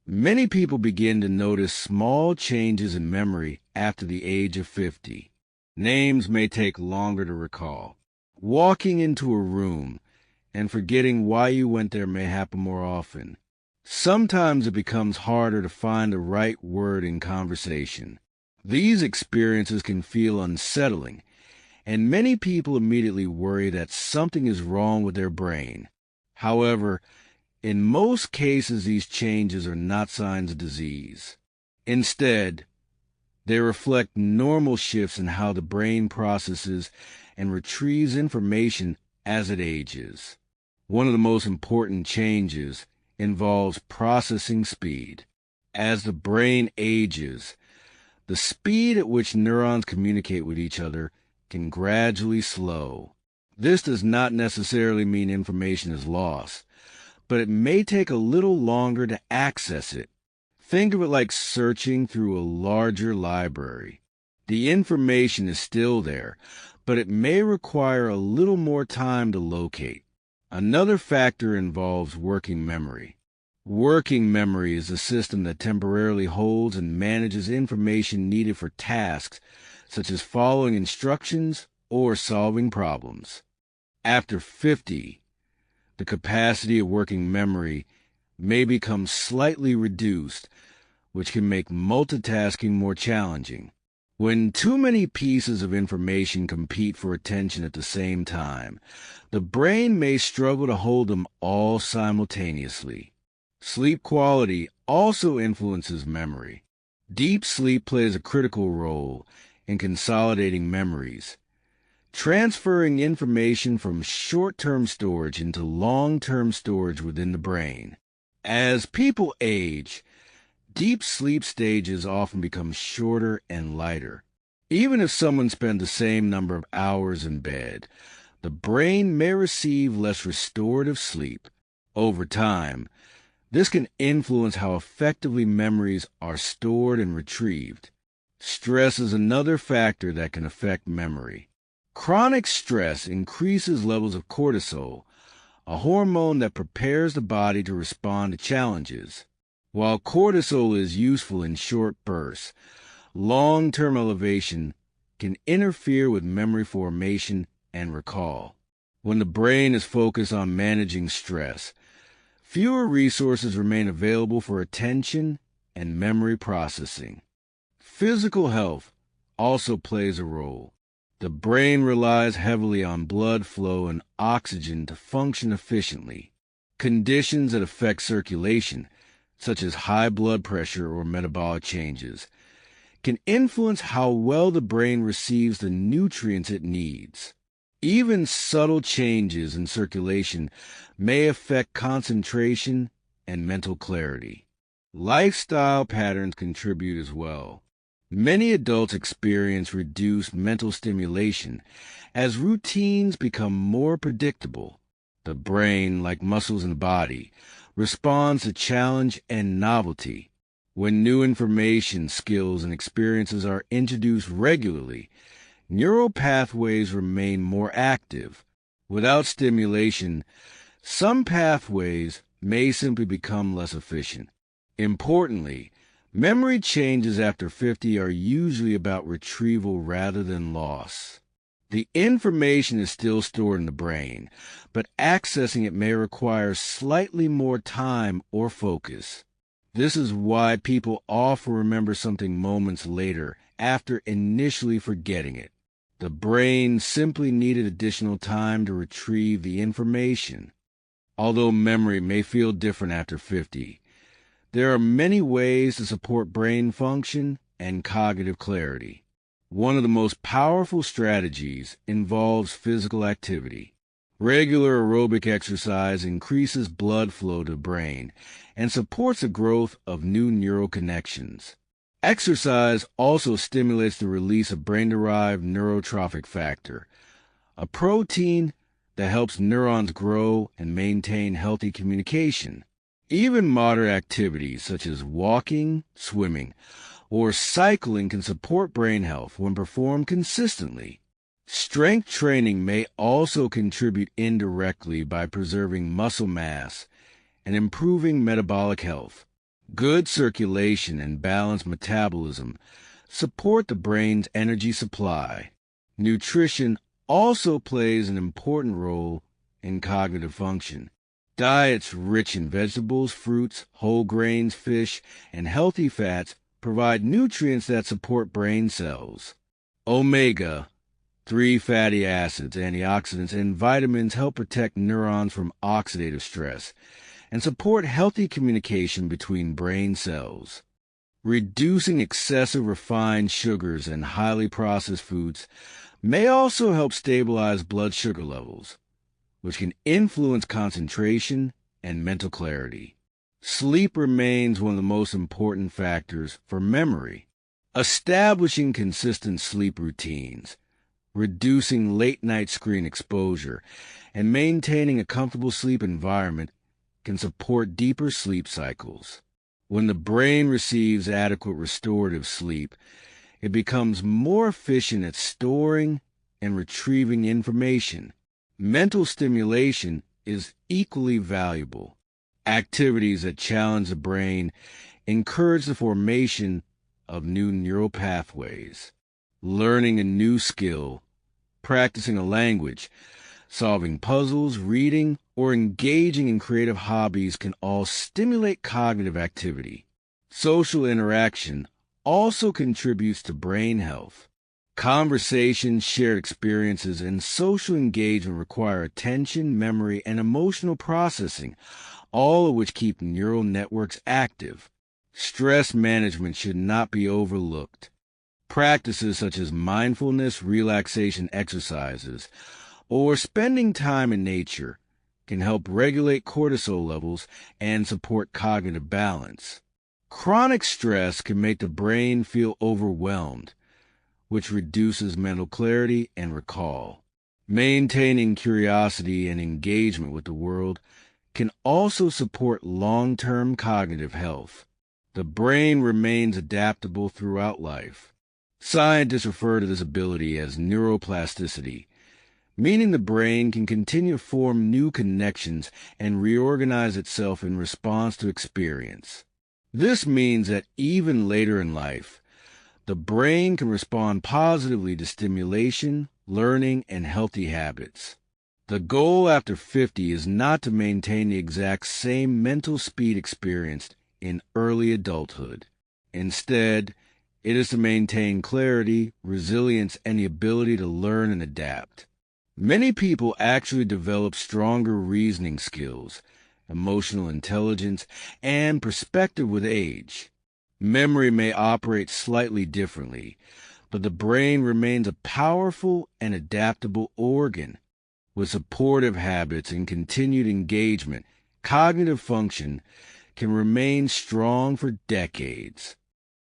Many people begin to notice small changes in memory after the age of 50. Names may take longer to recall. Walking into a room and forgetting why you went there may happen more often. Sometimes it becomes harder to find the right word in conversation. These experiences can feel unsettling, and many people immediately worry that something is wrong with their brain. However, in most cases, these changes are not signs of disease. Instead, they reflect normal shifts in how the brain processes and retrieves information as it ages. One of the most important changes involves processing speed. As the brain ages, the speed at which neurons communicate with each other can gradually slow. This does not necessarily mean information is lost, but it may take a little longer to access it. Think of it like searching through a larger library. The information is still there, but it may require a little more time to locate. Another factor involves working memory. Working memory is a system that temporarily holds and manages information needed for tasks such as following instructions or solving problems. After 50, the capacity of working memory may become slightly reduced, which can make multitasking more challenging. When too many pieces of information compete for attention at the same time, the brain may struggle to hold them all simultaneously. Sleep quality also influences memory. Deep sleep plays a critical role in consolidating memories, transferring information from short-term storage into long-term storage within the brain. As people age, deep sleep stages often become shorter and lighter. Even if someone spends the same number of hours in bed, the brain may receive less restorative sleep. Over time, this can influence how effectively memories are stored and retrieved. Stress is another factor that can affect memory. Chronic stress increases levels of cortisol, a hormone that prepares the body to respond to challenges. While cortisol is useful in short bursts, long-term elevation can interfere with memory formation and recall. When the brain is focused on managing stress, fewer resources remain available for attention and memory processing. Physical health also plays a role. The brain relies heavily on blood flow and oxygen to function efficiently. Conditions that affect circulation, such as high blood pressure or metabolic changes, can influence how well the brain receives the nutrients it needs. Even subtle changes in circulation may affect concentration and mental clarity. Lifestyle patterns contribute as well. Many adults experience reduced mental stimulation as routines become more predictable. The brain, like muscles in the body, responds to challenge and novelty. When new information, skills, and experiences are introduced regularly, neural pathways remain more active. Without stimulation, some pathways may simply become less efficient. Importantly, memory changes after 50 are usually about retrieval rather than loss. The information is still stored in the brain, but accessing it may require slightly more time or focus. This is why people often remember something moments later after initially forgetting it. The brain simply needed additional time to retrieve the information. Although memory may feel different after 50, there are many ways to support brain function and cognitive clarity. One of the most powerful strategies involves physical activity. Regular aerobic exercise increases blood flow to the brain and supports the growth of new neural connections. Exercise also stimulates the release of brain-derived neurotrophic factor, a protein that helps neurons grow and maintain healthy communication. Even moderate activities such as walking, swimming, or cycling can support brain health when performed consistently. Strength training may also contribute indirectly by preserving muscle mass and improving metabolic health. Good circulation and balanced metabolism support the brain's energy supply. Nutrition also plays an important role in cognitive function. Diets rich in vegetables, fruits, whole grains, fish, and healthy fats provide nutrients that support brain cells. Omega-3 fatty acids, antioxidants, and vitamins help protect neurons from oxidative stress and support healthy communication between brain cells. Reducing excessive refined sugars and highly processed foods may also help stabilize blood sugar levels, which can influence concentration and mental clarity. Sleep remains one of the most important factors for memory. Establishing consistent sleep routines, reducing late-night screen exposure, and maintaining a comfortable sleep environment can support deeper sleep cycles. When the brain receives adequate restorative sleep, it becomes more efficient at storing and retrieving information. Mental stimulation is equally valuable. Activities that challenge the brain encourage the formation of new neural pathways. Learning a new skill, practicing a language, solving puzzles, reading, or engaging in creative hobbies can all stimulate cognitive activity. Social interaction also contributes to brain health. Conversations, shared experiences, and social engagement require attention, memory, and emotional processing, all of which keep neural networks active. Stress management should not be overlooked. Practices such as mindfulness, relaxation exercises, or spending time in nature can help regulate cortisol levels and support cognitive balance. Chronic stress can make the brain feel overwhelmed, which reduces mental clarity and recall. Maintaining curiosity and engagement with the world can also support long-term cognitive health. The brain remains adaptable throughout life. Scientists refer to this ability as neuroplasticity, meaning the brain can continue to form new connections and reorganize itself in response to experience. This means that even later in life, the brain can respond positively to stimulation, learning, and healthy habits. The goal after 50 is not to maintain the exact same mental speed experienced in early adulthood. Instead, it is to maintain clarity, resilience, and the ability to learn and adapt. Many people actually develop stronger reasoning skills, emotional intelligence, and perspective with age. Memory may operate slightly differently, but the brain remains a powerful and adaptable organ. With supportive habits and continued engagement, cognitive function can remain strong for decades.